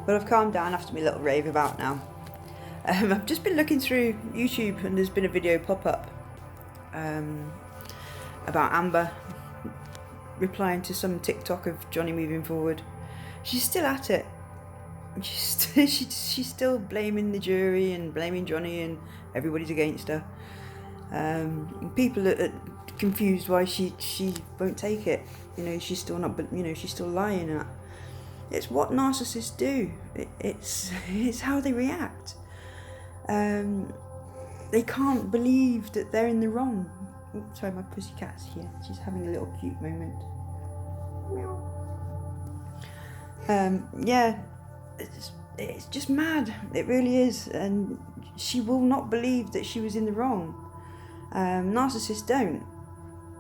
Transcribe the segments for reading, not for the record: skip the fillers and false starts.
But I've calmed down after my little rave about now. I've just been looking through YouTube and there's been a video pop up about Amber replying to some TikTok of Johnny moving forward. She's still at it. She's still blaming the jury and blaming Johnny, and everybody's against her. People are confused why she won't take it. She's still not, she's still lying. It's what narcissists do. It's how they react. They can't believe that they're in the wrong. Oh, sorry, my pussycat's here. She's having a little cute moment. Yeah, it's just mad. It really is. And she will not believe that she was in the wrong. Narcissists don't.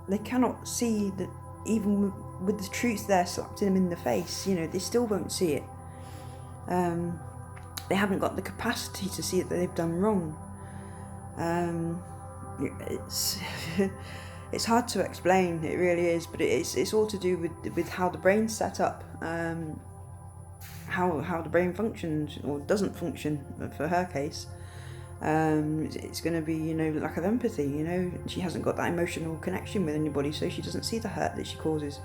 They cannot see that even with the truth there slapped them in the face, they still won't see it. They haven't got the capacity to see it that they've done wrong. It's hard to explain, it really is, but it's all to do with how the brain's set up, how the brain functions or doesn't function for her case. It's going to be, lack of empathy. She hasn't got that emotional connection with anybody, so she doesn't see the hurt that she causes.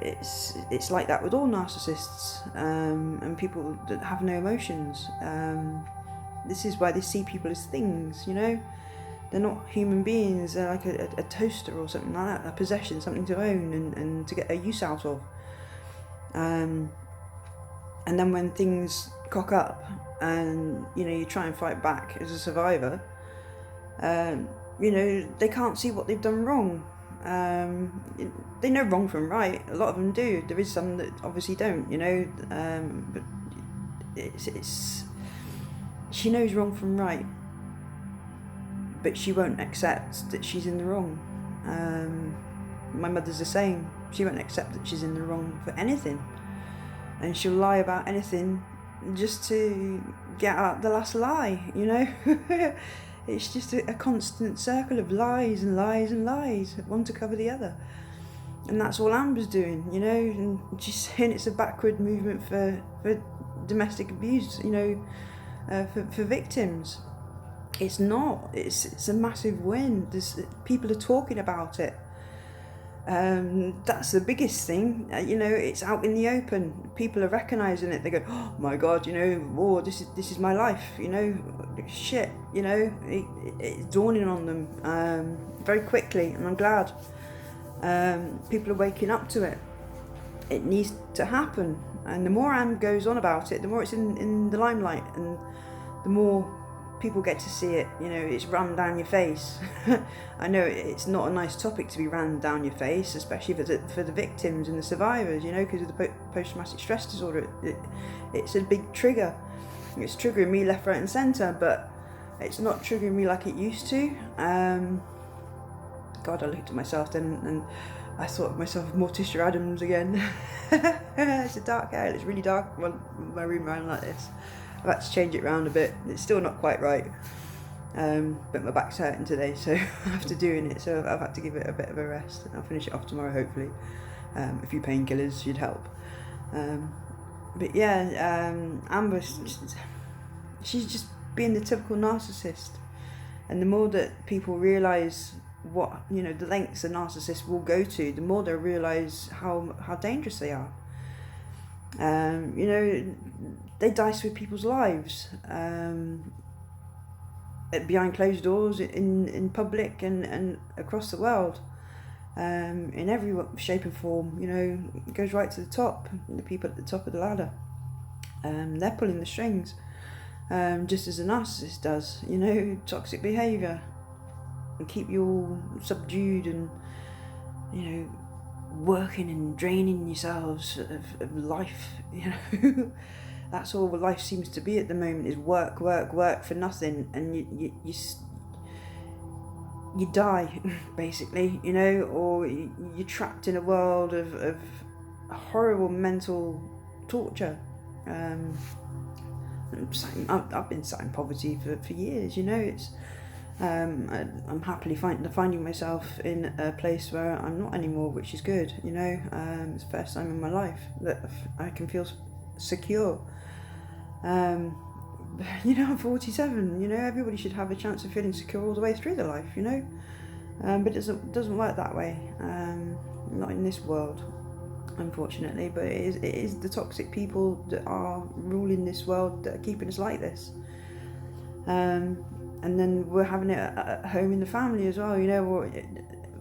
It's like that with all narcissists and people that have no emotions. This is why they see people as things. They're not human beings. They're like a toaster or something like that, a possession, something to own and to get a use out of. And then when things cock up and you try and fight back as a survivor, they can't see what they've done wrong. They know wrong from right. A lot of them do. There is some that obviously don't, but it's she knows wrong from right, but she won't accept that she's in the wrong. My mother's the same. She won't accept that she's in the wrong for anything, and she'll lie about anything just to get out the last lie. It's just a constant circle of lies and lies and lies, one to cover the other. And that's all Amber's doing, and she's saying it's a backward movement for domestic abuse, for victims. It's not. It's a massive win. People are talking about it. That's the biggest thing. It's out in the open. People are recognising it. They go, oh my God, this is my life. Shit. It's dawning on them very quickly, and I'm glad. People are waking up to it. It needs to happen, and the more Anne goes on about it, the more it's in the limelight, and the more people get to see it. It's rammed down your face. I know it's not a nice topic to be rammed down your face, especially for the victims and the survivors, because of the post-traumatic stress disorder. It's a big trigger. It's triggering me left, right and centre, but it's not triggering me like it used to. God, I looked at myself then and I thought of myself as Morticia Adams again. It's a dark hair. It's really dark. My room around like this. I've had to change it around a bit. It's still not quite right, but my back's hurting today, so after doing it, so I've had to give it a bit of a rest. I'll finish it off tomorrow, hopefully. A few painkillers should help. But yeah, Amber, she's just being the typical narcissist, and the more that people realise what the lengths a narcissist will go to, the more they'll realise how dangerous they are. They dice with people's lives behind closed doors, in public and across the world, in every shape and form. It goes right to the top. The people at the top of the ladder, they're pulling the strings, just as a narcissist does. Toxic behaviour, and keep you all subdued and working and draining yourselves of life. That's all life seems to be at the moment, is work for nothing, and you die basically, or you're trapped in a world of horrible mental torture. I've been sat in poverty for years. It's I'm happily finding myself in a place where I'm not anymore, which is good. It's the first time in my life that I can feel secure. You know, I'm 47, you know, everybody should have a chance of feeling secure all the way through their life, you know. But it doesn't work that way, not in this world, unfortunately. But it is the toxic people that are ruling this world that are keeping us like this. And then we're having it at home in the family as well, you know, or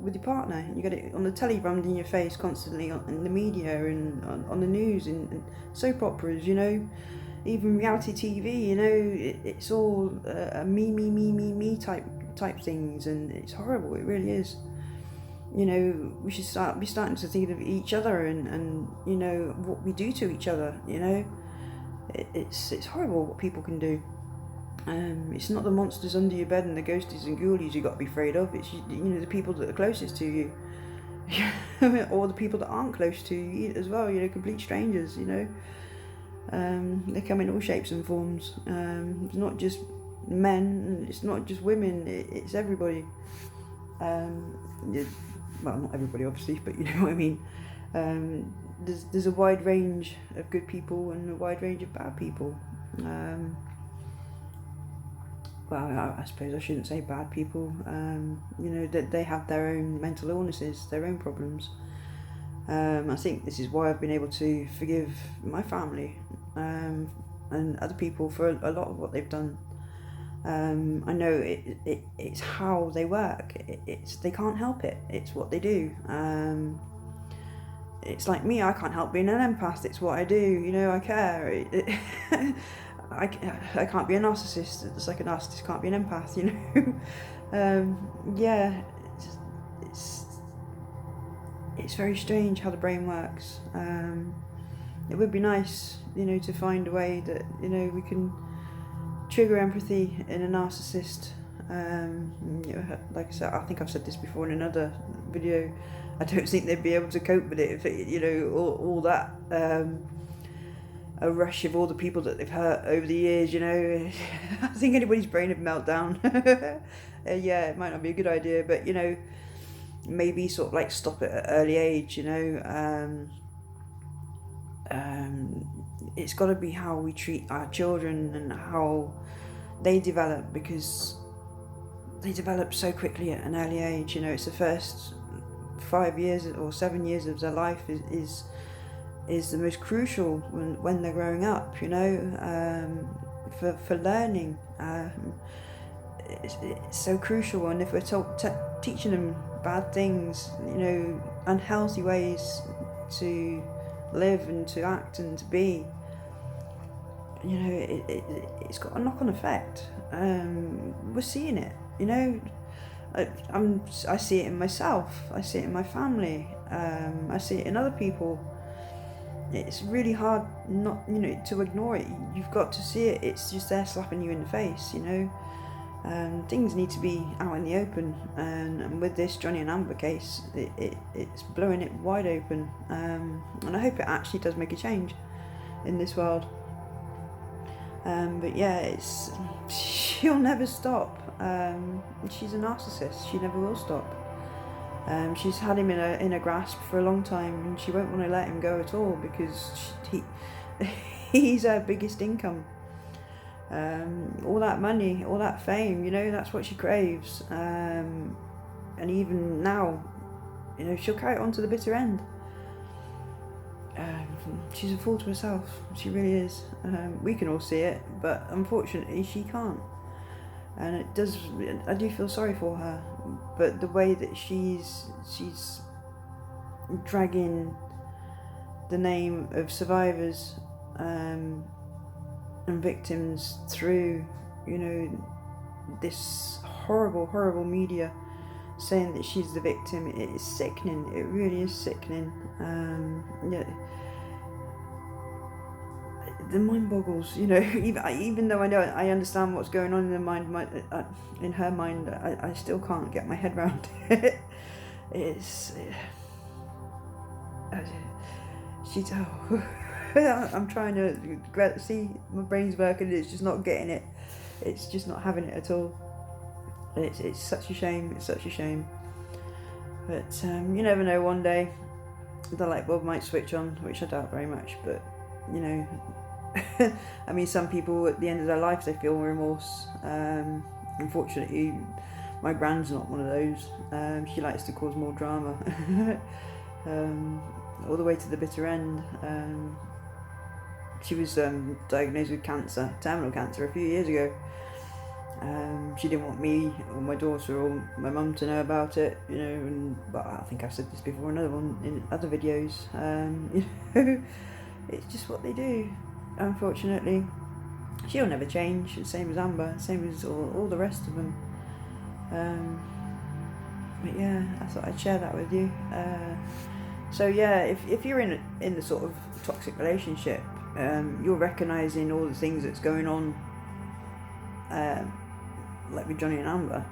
with your partner. You get it on the telly rammed in your face constantly, in the media and on the news and soap operas, you know, even reality TV, you know, it's all a me type things, and it's horrible. It really is. You know, we should be starting to think of each other and you know what we do to each other. You know, it's horrible what people can do. It's not the monsters under your bed and the ghosties and ghoulies you got to be afraid of. It's, you know, the people that are closest to you, or the people that aren't close to you as well. You know, complete strangers. You know, they come in all shapes and forms. It's not just men. It's not just women. It's everybody. Well, not everybody, obviously, but you know what I mean. There's a wide range of good people and a wide range of bad people. Well, I suppose I shouldn't say bad people. You know, that they have their own mental illnesses, their own problems. I think this is why I've been able to forgive my family and other people for a lot of what they've done. I know it's how they work. They can't help it. It's what they do. It's like me. I can't help being an empath. It's what I do. You know, I care. I can't be a narcissist. It's like a narcissist can't be an empath. You know. Yeah. It's very strange how the brain works. It would be nice, you know, to find a way that, you know, we can trigger empathy in a narcissist. You know, like I said, I think I've said this before in another video. I don't think they'd be able to cope with it if it, you know, all that a rush of all the people that they've hurt over the years. You know, I think anybody's brain would melt down. Yeah, it might not be a good idea, but you know, maybe sort of like stop it at an early age. You know, it's got to be how we treat our children and how they develop, because they develop so quickly at an early age. You know, it's the first 5 years or 7 years of their life is the most crucial when they're growing up. You know, for learning. It's so crucial, and if we're teaching them bad things, you know, unhealthy ways to live and to act and to be, you know, it's got a knock-on effect. We're seeing it, you know. I see it in myself, I see it in my family, I see it in other people. It's really hard not, you know, to ignore it. You've got to see it. It's just there slapping you in the face, you know. Things need to be out in the open, and with this Johnny and Amber case, it's blowing it wide open, and I hope it actually does make a change in this world. But yeah, she'll never stop. She's a narcissist. She never will stop. She's had him in a grasp for a long time, and she won't want to let him go at all, because he's her biggest income. All that money, all that fame, you know, that's what she craves. And even now, you know, she'll carry it on to the bitter end. She's a fool to herself. She really is. We can all see it, but unfortunately she can't. And it does. I do feel sorry for her, but the way that she's dragging the name of survivors and victims through, you know, this horrible media saying that she's the victim, it is sickening. It really is sickening. Yeah, the mind boggles, you know. Even though I understand what's going on in her mind, I still can't get my head around it. She's I'm trying to see my brain's working, it's just not getting it. It's just not having it at all. It's such a shame. It's such a shame. But you never know. One day the light bulb might switch on, which I doubt very much. But you know, I mean, some people at the end of their life, they feel remorse. Unfortunately, my grand's not one of those. She likes to cause more drama, all the way to the bitter end. She was diagnosed with cancer, terminal cancer, a few years ago. She didn't want me or my daughter or my mum to know about it, you know. But I think I've said this before, another one in other videos. You know, it's just what they do. Unfortunately, she'll never change. Same as Amber, same as all the rest of them. But yeah, I thought I'd share that with you. So yeah, if you're in the sort of toxic relationship, you're recognising all the things that's going on, like with Johnny and Amber,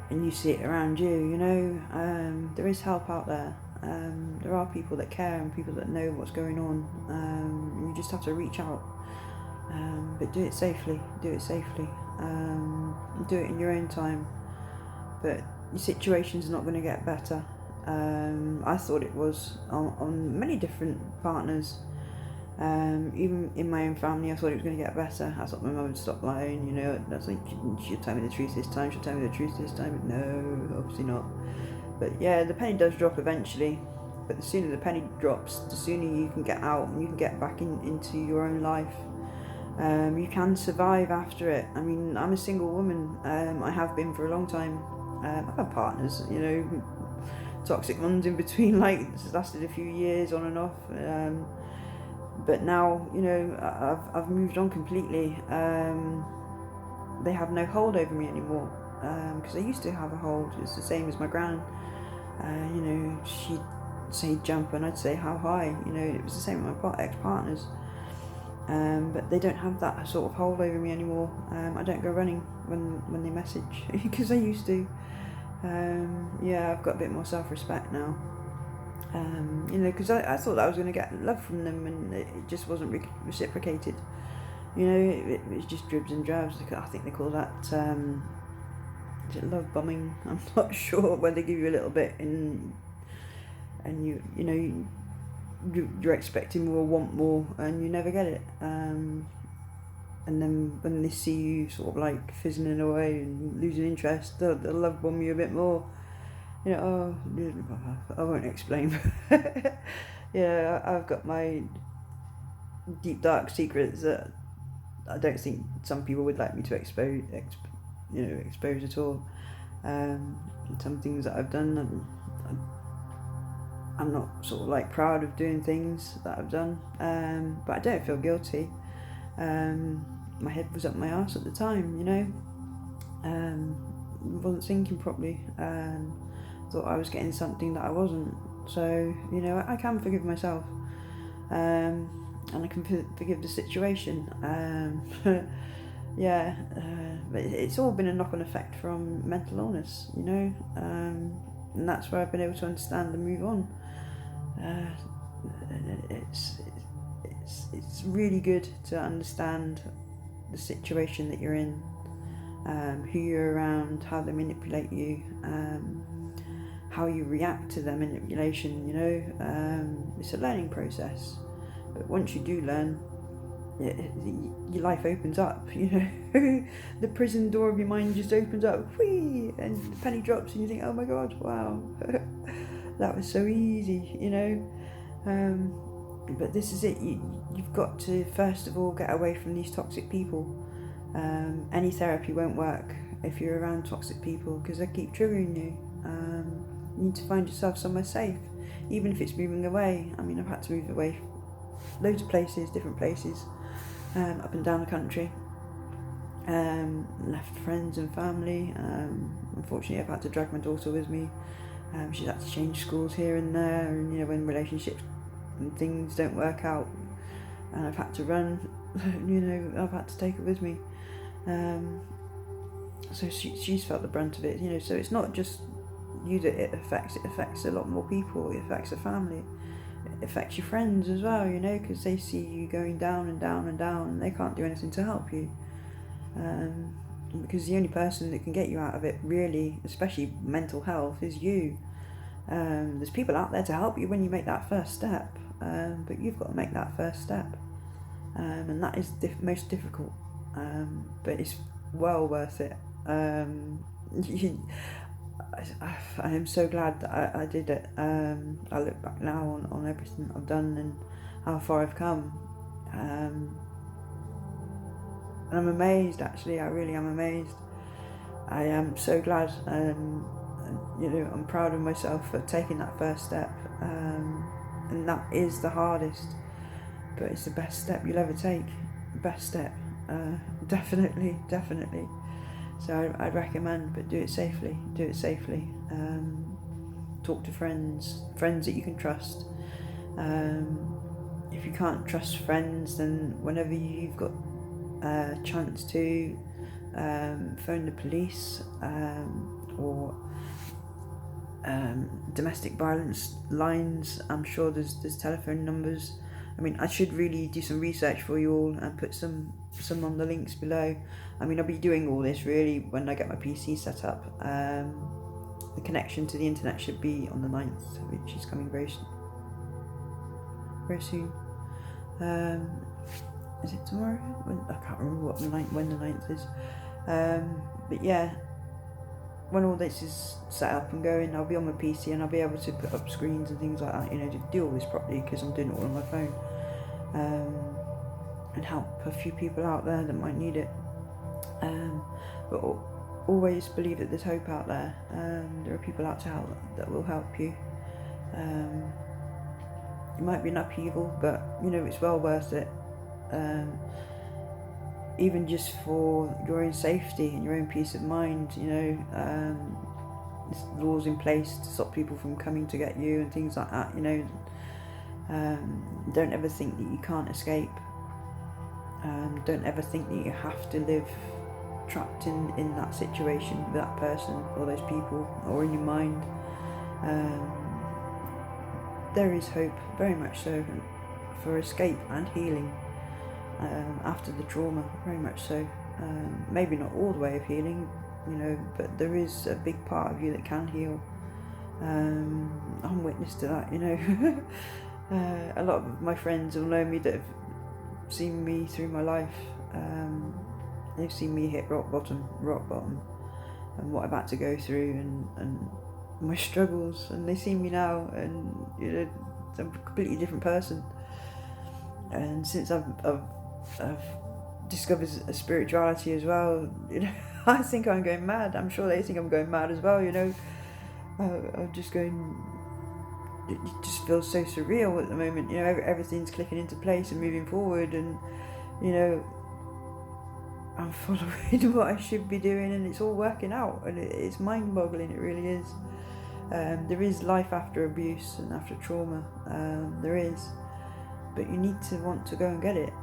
and you see it around you, you know, there is help out there. There are people that care and people that know what's going on. You just have to reach out, but do it safely. Do it in your own time. But your situation's not going to get better. I thought it was on many different partners. Even in my own family, I thought it was going to get better. I thought my mum would stop lying, you know. I was like, she'll tell me the truth this time, But no, obviously not. But yeah, the penny does drop eventually. But the sooner the penny drops, the sooner you can get out and you can get back into your own life. You can survive after it. I mean, I'm a single woman. I have been for a long time. I've had partners, you know, toxic ones in between, like, it's lasted a few years on and off. But now, you know, I've moved on completely. They have no hold over me anymore, because they used to have a hold. It's the same as my gran. You know, she'd say jump and I'd say how high. You know, it was the same with my ex-partners. But they don't have that sort of hold over me anymore. I don't go running when they message, because I used to. Yeah, I've got a bit more self-respect now. You know, because I thought that I was going to get love from them, and it just wasn't reciprocated. You know, it was just dribs and drabs. I think they call that, is it love bombing? I'm not sure, where they give you a little bit and you know, you're expecting more, want more, and you never get it. And then when they see you sort of like fizzling away and losing interest, they'll love bomb you a bit more. You know, I won't explain. Yeah, I've got my deep dark secrets that I don't think some people would like me to expose at all. Some things that I've done, I'm not sort of like proud of doing things that I've done, but I don't feel guilty. My head was up my arse at the time, you know. Wasn't thinking properly. Thought I was getting something that I wasn't. So, you know, I can forgive myself, and I can forgive the situation. Yeah, but it's all been a knock-on effect from mental illness, you know, and that's where I've been able to understand and move on. It's really good to understand the situation that you're in, who you're around, how they manipulate you, how you react to their manipulation, you know. It's a learning process, but once you do learn, your life opens up, you know. The prison door of your mind just opens up, whee, and the penny drops and you think, oh my god, wow, that was so easy, you know. But this is it, you've got to first of all get away from these toxic people. Any therapy won't work if you're around toxic people, because they keep triggering you. You need to find yourself somewhere safe, even if it's moving away. I mean, I've had to move away loads of places, different places, up and down the country. Left friends and family. Unfortunately, I've had to drag my daughter with me. She's had to change schools here and there, and you know, when relationships and things don't work out, and I've had to run, you know, I've had to take her with me. So she's felt the brunt of it, you know. So it's not just you that it affects a lot more people. It affects the family, it affects your friends as well, you know, because they see you going down and down and down, and they can't do anything to help you, because the only person that can get you out of it, really, especially mental health, is you. There's people out there to help you when you make that first step, but you've got to make that first step. and that is most difficult, but it's well worth it. I am so glad that I did it. I look back now on everything I've done and how far I've come, and I'm amazed. Actually, I really am amazed. I am so glad, and I'm proud of myself for taking that first step, and that is the hardest, but it's the best step you'll ever take. Best step, definitely. So I'd recommend, but do it safely. Talk to friends that you can trust. If you can't trust friends, then whenever you've got a chance to, phone the police, or domestic violence lines. I'm sure there's telephone numbers. I mean, I should really do some research for you all and put some on the links below. I mean, I'll be doing all this really when I get my PC set up. The connection to the internet should be on the 9th, which is coming very soon. Is it tomorrow? I can't remember when the 9th is. But yeah, when all this is set up and going, I'll be on my PC and I'll be able to put up screens and things like that, to do all this properly, because I'm doing it all on my phone, and help a few people out there that might need it. But always believe that there's hope out there. There are people out there that will help you. It might be an upheaval, but it's well worth it. Even just for your own safety and your own peace of mind, there's laws in place to stop people from coming to get you and things like that. Don't ever think that you can't escape. Don't ever think that you have to live trapped in that situation with that person or those people, or in your mind. There is hope, very much so, for escape and healing. After the trauma, very much so. Maybe not all the way of healing, but there is a big part of you that can heal. I'm witness to that, A lot of my friends will know me that have seen me through my life. They've seen me hit rock bottom, and what I've had to go through, and my struggles, and they see me now, and I'm a completely different person. And since I've discovered a spirituality as well, I think I'm going mad. I'm sure they think I'm going mad as well. I'm just going. It just feels so surreal at the moment. Everything's clicking into place and moving forward, and I'm following what I should be doing, and it's all working out, and it's mind-boggling. It really is. There is life after abuse and after trauma. There is. But you need to want to go and get it.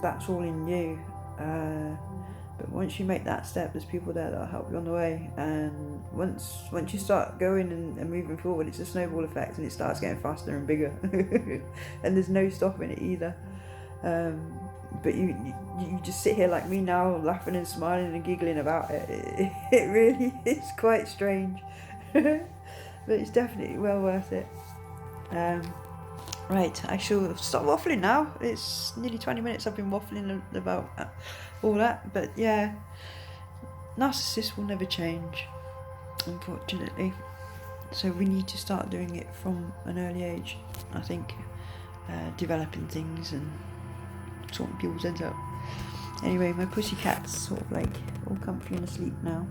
That's all in you. But once you make that step, there's people there that'll help you on the way. And once you start going and moving forward, it's a snowball effect, and it starts getting faster and bigger. And there's no stopping it either. But you just sit here like me now, laughing and smiling and giggling about it. It really is quite strange. But it's definitely well worth it. Right, I shall stop waffling now. It's nearly 20 minutes I've been waffling about all that. But yeah, narcissists will never change, unfortunately. So we need to start doing it from an early age, I think. Developing things and sorting people's heads up. Anyway, my pussycat's sort of like all comfy and asleep now.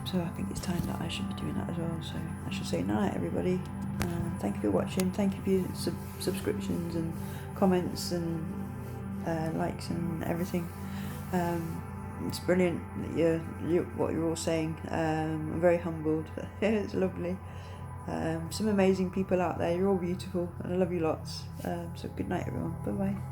So I think it's time that I should be doing that as well. So I shall say night, everybody. Thank you for watching. Thank you for your subscriptions and comments and likes and everything. It's brilliant that what you're all saying. I'm very humbled. It's lovely. Some amazing people out there. You're all beautiful, and I love you lots. So good night, everyone. Bye bye.